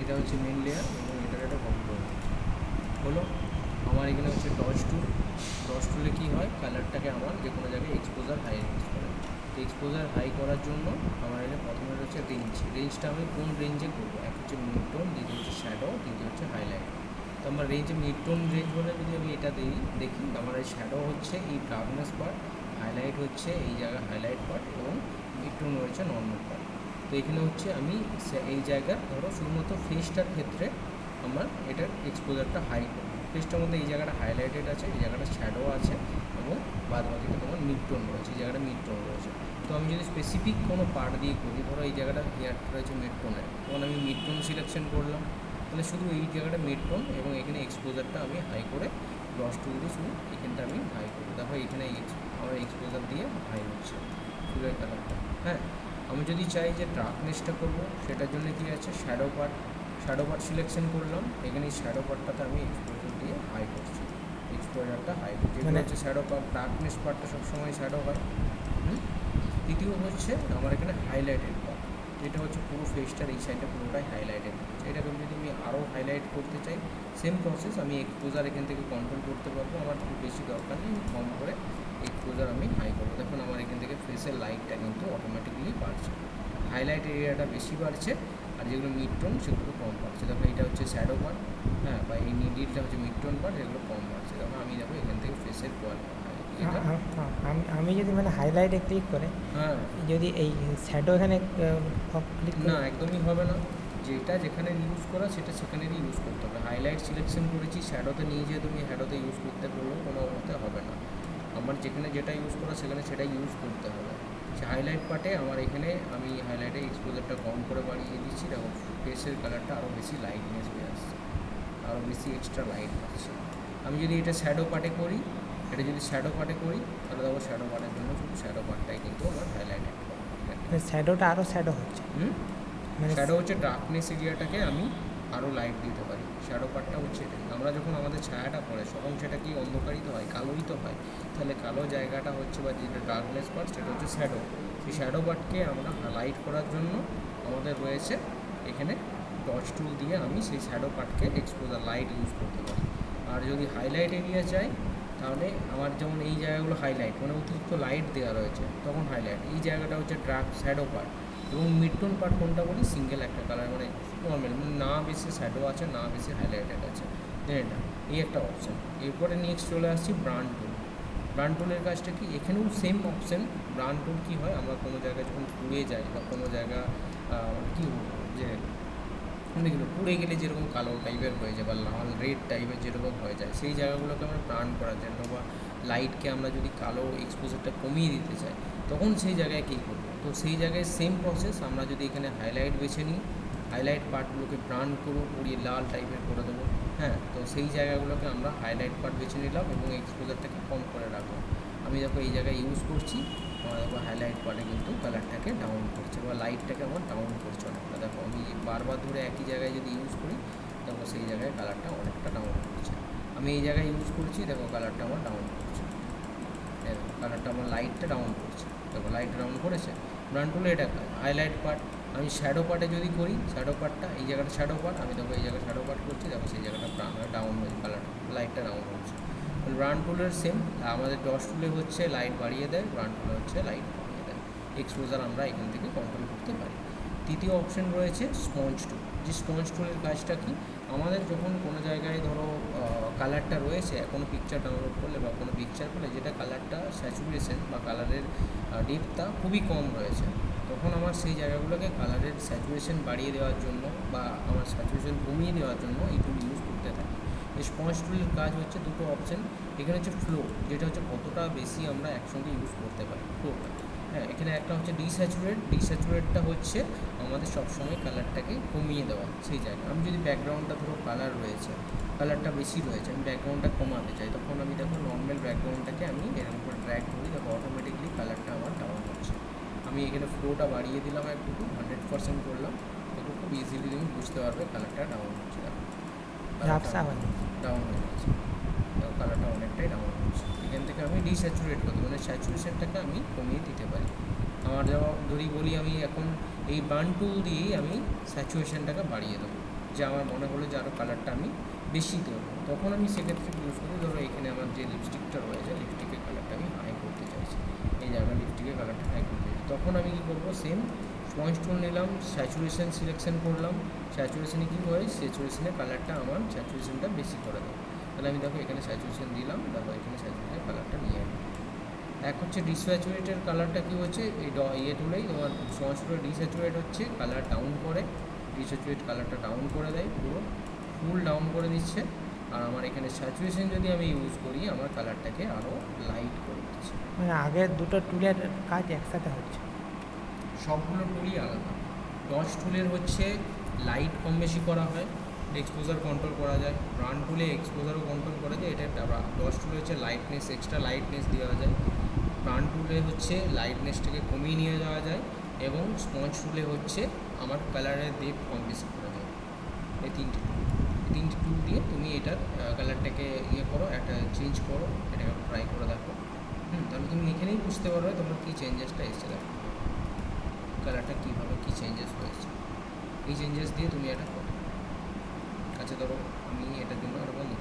এটা হচ্ছে main layer এবং এটার একটা কম্পোনেন্ট হলো। আমার এখানে হচ্ছে ডস টুলে কী হয়, কালারটাকে আমার যে কোনো জায়গায় এক্সপোজার হাই রেঞ্জ করে। তো এক্সপোজার হাই করার জন্য আমার এখানে প্রথমে হচ্ছে রেঞ্জটা আমি কোন রেঞ্জে করবো, এক হচ্ছে মিড টোন, দ্বিতীয় হচ্ছে শ্যাডো, তৃতীয় হচ্ছে হাইলাইট। তো আমার মিড টোন রেঞ্জ বলে যদি আমি এটা দেখি, আমার এই শ্যাডো হচ্ছে এই ডার্কনেস পার্ট, হাইলাইট হচ্ছে এই জায়গায় হাইলাইট পার্ট, এবং মিড টোন রয়েছে নর্মাল পার্ট। তো এখানে হচ্ছে আমি এই জায়গার ধরো শুধুমাত্র ফেসটার ক্ষেত্রে আমার এটার এক্সপোজারটা হাই করবো। ফেসটার মধ্যে এই জায়গাটা হাইলাইটেড আছে, এই জায়গাটা শ্যাডো আছে, এবং বাদ বাকিটা তোমার মিড টোন রয়েছে, এই জায়গাটা মিড টোন রয়েছে। তো আমি যদি স্পেসিফিক কোনো পার্ট দিয়ে করি, ধরো এই জায়গাটা হেয়ারটা রয়েছে মিড টোনের, তখন আমি মিড টোন সিলেকশন করলাম, তাহলে শুধু এই জায়গাটা মিড টোন, এবং এখানে এক্সপোজারটা আমি হাই করে ব্রাশ টুল দিয়ে শুধু এখানটা আমি হাই করি। দেখো এখানে আমার এক্সপোজার দিয়ে হাই হচ্ছে চুলের কালারটা। হ্যাঁ, আমি যদি চাই যে ডার্কনেসটা করবো, সেটার জন্য কী আছে, শ্যাডো পার্ট সিলেকশন করলাম, এখানে এই শ্যাডো পার্টটাতে আমি এক্সপোজার দিয়ে হাই করছি, এক্সপোজারটা হাই করছি। যেগুলো হচ্ছে শ্যাডো পার্ট, ডার্কনেস পার্টটা সবসময় শ্যাডো হয়। তৃতীয় হচ্ছে আমার এখানে হাইলাইটেড পার্ট, যেটা হচ্ছে পুরো ফেসটার এই সাইডটা পুরোটাই হাইলাইটেড হচ্ছে। এটাকে যদি আমি আরও হাইলাইট করতে চাই, সেম প্রসেস, আমি এক্সপোজার এখান থেকে কন্ট্রোল করতে পারবো, আমার খুব বেশি দরকার নেই, কম করে এক্সপোজার আমি হাই করবো। দেখুন আমার এখান থেকে ফেসের লাইটটা কিন্তু অটোমেটিক্যালি বাড়ছে, হাইলাইট এরিয়াটা বেশি বাড়ছে, আর যেগুলো মিড টোন সেগুলো কম বাড়ছে। দেখো এটা হচ্ছে শ্যাডো পার্ট, হ্যাঁ, বা এই নিডিলটা হচ্ছে মিড টোন পার্ট, এগুলো কম বাড়ছে। দেখো আমি দেখো এখান থেকে ফেসের আমি যদি মানে হাইলাইটে ক্লিক করে, হ্যাঁ, যদি এই শ্যাডো এখানে ক্লিক না একদমই হবে না, যেটা যেখানে ইউজ করা সেটা সেখানেরই ইউজ করতে হবে। হাইলাইট সিলেকশন করেছি, শ্যাডোতে নিয়ে যেয়ে তুমি শ্যাডোতে ইউজ করতে বললেও কোনো মতে হবে না। আমার যেখানে যেটা ইউজ করা সেখানে সেটাই ইউজ করতে হবে। সে হাইলাইট পার্টে আমার এখানে আমি হাইলাইটে এক্সপোজারটা কম করে বাড়িয়ে দিচ্ছি, দেখো ফেসের কালারটা আরও বেশি লাইটনেস হয়ে আসছে, আরও বেশি এক্সট্রা লাইট পাচ্ছে। আমি যদি এটা শ্যাডো পার্টে করি, তাহলে দেখো শ্যাডো পার্টের জন্য শুধু শ্যাডো পার্টটাই কিন্তু আমার হাইলাইটেড হবে। শ্যাডোটা আরও শ্যাডো হচ্ছে, শ্যাডো হচ্ছে ডার্কনেস এরিয়াটাকে আমি আরও লাইট দিতে পারি। শ্যাডো পার্টটা হচ্ছে এটা, আমরা যখন আমাদের ছায়াটা পড়ে তখন সেটা কি অন্ধকারিত হয়, কালোই তো হয়, তাহলে কালো জায়গাটা হচ্ছে বা যেটা ডার্কনেস পার্ট সেটা হচ্ছে শ্যাডো। সেই শ্যাডো পার্টকে আমরা লাইট করার জন্য আমাদের রয়েছে এখানে টর্চ টুল দিয়ে আমি সেই শ্যাডো পার্টকে এক্সপোজার লাইট ইউজ করতে পারি। আর যদি হাইলাইট এরিয়া চাই, তাহলে আমার যেমন এই জায়গাগুলো হাইলাইট মানে অতিরিক্ত লাইট দেওয়া রয়েছে, তখন হাইলাইট, এই জায়গাটা হচ্ছে ডার্ক শ্যাডো পার্ট, এবং মিড টোন পার্ট কোনটা বলি, সিঙ্গেল একটা কালার, মানে নর্মাল, না বেশি শ্যাডো আছে না বেশি হাইলাইটেড আছে, এটা এই একটা অপশান। এরপরে নেক্সট চলে আসছি ব্রান্ড টুলের কাজটা কি, এখানেও সেম অপশান। ব্রান্ড টুল কী হয়, আমরা কোনো জায়গায় যখন পুড়ে যাই বা কোনো জায়গা কী যে অনেকগুলো পুড়ে গেলে যেরকম কালো টাইপের হয়ে যায় বা লাল রেড টাইপের যেরকম হয়ে যায়, সেই জায়গাগুলোকে আমরা ব্রান্ড করার জন্য বা লাইটকে আমরা যদি কালো এক্সপোজারটা কমিয়ে দিতে চাই, তখন সেই জায়গায় কী করবো, তো সেই জায়গায় সেম প্রসেস, আমরা যদি এখানে হাইলাইট বেছে নিই, হাইলাইট পার্টগুলোকে ব্রান্ড করবো, পুড়িয়ে লাল টাইপের করে দেবো। হ্যাঁ, তো সেই জায়গাগুলোকে আমরা হাইলাইট পার্ট বেছে নিলাম এবং এক্সপোজারটাকে কম করে রাখলাম। আমি দেখো এই জায়গায় ইউজ করছি, আমার দেখো হাইলাইট পার্টে কিন্তু কালারটাকে ডাউন করছে বা লাইটটাকে আমার ডাউন করছে অনেকটা। দেখো আমি বারবার ধরে একই জায়গায় যদি ইউজ করি, দেখো সেই জায়গায় কালারটা অনেকটা ডাউন করছে। আমি এই জায়গায় ইউজ করছি, দেখো কালারটা আমার ডাউন করছে, দেখো কালারটা আমার লাইটটা ডাউন করছে, দেখো লাইটটা ডাউন করেছে। ব্রান্ড টুলে এটা হাইলাইট পার্ট। আমি শ্যাডো পার্টে যদি করি, শ্যাডো পার্টটা এই জায়গাটা শ্যাডো পার্ট, আমি দেখো এই জায়গায় শ্যাডো পার্ট করছি, দেখো সেই জায়গাটা ডাউন হয়ে কালার লাইটটা ডাউন হচ্ছে। ব্রান্ড টুলের সেম, আমাদের ডস টুলে হচ্ছে লাইট বাড়িয়ে দেয়, ব্রান্ড টুলে হচ্ছে লাইট কমিয়ে দেয়। এক্সপোজার আমরা এখান থেকে কন্ট্রোল করতে পারি। তৃতীয় অপশন রয়েছে স্পঞ্জ টুল। যে স্পঞ্জ টুলের কাজটা কি, আমাদের যখন কোনো জায়গায় ধরো কালারটা রয়েছে, কোনো পিকচার ডাউনলোড করলে বা কোনো পিকচার করলে যেটা কালারটা স্যাচুরেশন বা কালারের ডেপথটা খুবই কম রয়েছে, তখন আমার সেই জায়গাগুলোকে কালারের স্যাচুরেশন বাড়িয়ে দেওয়ার জন্য বা আমার স্যাচুরেশন কমিয়ে দেওয়ার জন্য এই টুল ইউজ করতে থাকি। এই স্পঞ্জ টুলের কাজ হচ্ছে দুটো অপশন, এখানে হচ্ছে ফ্লো, যেটা হচ্ছে কতটা বেশি আমরা একসঙ্গে ইউজ করতে পারি ফ্লোটা। হ্যাঁ, এখানে একটা হচ্ছে ডিস্যাচুরেটটা হচ্ছে আমাদের সবসময় কালারটাকে কমিয়ে দেওয়া সেই জায়গায়। আমি যদি ব্যাকগ্রাউন্ডটা ধরো কালার রয়েছে, কালারটা বেশি রয়েছে, আমি ব্যাকগ্রাউন্ডটা কমাতে চাই, তখন আমি দেখো নর্মাল ব্যাকগ্রাউন্ডটাকে আমি এরকম করে ড্র্যাগ করি, দেখো অটোমেটিকলি কালারটা আমার ডাউন হচ্ছে। আমি এখানে ফ্লোটা বাড়িয়ে দিলাম একটু, 100% করলাম, দেখো খুব ইজিলি তুমি বুঝতে পারবে কালারটা ডাউন হচ্ছে, দেখো ডাউন হয়ে যাচ্ছে, দেখো কালারটা অনেকটাই ডাউন হচ্ছে। এখান থেকে আমি ডিস্যাচুরেট করতে মানে স্যাচুরেশনটাকে আমি কমিয়ে দিতে পারি। আমার যেমন বলি আমি এখন এই বার্ন টুল দিয়েই আমি স্যাচুরেশনটাকে বাড়িয়ে দেবো। যে আমার মনে হলো যে আরও কালারটা আমি বেশি দেবো, তখন আমি সেক্ষেত্রে ইউজ করি। ধরো এখানে আমার যে লিপস্টিকটা রয়েছে, লিপস্টিকের কালারটা আমি হাই করতে চাইছি, এই যে আমার লিপস্টিকের কালারটা হাই করতে চাইছি, তখন আমি কী করবো, সেম স্পঞ্জ টুল নিলাম, স্যাচুরেশন সিলেকশন করলাম। স্যাচুরেশনে কী হয়, স্যাচুরেশনের কালারটা আমার স্যাচুরেশনটা বেশি করে দেয়। তাহলে আমি দেখো এখানে স্যাচুরেশন দিলাম, দেখো এখানে স্যাচুরেশনের কালারটা নিয়ে এলাম। এক হচ্ছে ডিস্যাচুরেটের কালারটা কী হচ্ছে, এই ইয়ে তুলেই তোমার স্পঞ্জ টুলে ডিস্যাচুরেট হচ্ছে, কালার ডাউন করে, ডিস্যাচুরেট কালারটা ডাউন করে দেয়, পুরো ফুল ডাউন করে দিচ্ছে। আর আমার এখানে স্যাচুরেশন যদি আমি ইউজ করি, আমার কালারটাকে আরও লাইট করে দিচ্ছে। মানে আগের দুটো টুলের কাজ একসাথে হচ্ছে। সবগুলো টুলই আলাদা। ডস টুলের হচ্ছে লাইট কম বেশি করা হয়, এক্সপোজার কন্ট্রোল করা যায়। রান টুলে এক্সপোজারও কন্ট্রোল করা যায়, এটা ডস টুলে হচ্ছে লাইটনেস, এক্সট্রা লাইটনেস দেওয়া যায়। রান টুলে হচ্ছে লাইটনেসটাকে কমিয়ে নিয়ে যাওয়া যায়, এবং স্পঞ্জ টুলে হচ্ছে আমার কালারের ডেপ কম বেশি করা যায়। এই তিনটি টুল দিয়ে তুমি এটার কালারটাকে ইয়ে করো, একটা চেঞ্জ করো, এটাকে ট্রাই করে দেখো। তাহলে তুমি এখানেই বুঝতে পারবে তোমার কী চেঞ্জেসটা এসেছে, দেখো কালারটা কীভাবে কী চেঞ্জেস হয়েছে। এই চেঞ্জেস দিয়ে তুমি এটা করো। আচ্ছা ধরো আমি এটার জন্য আরও বলি,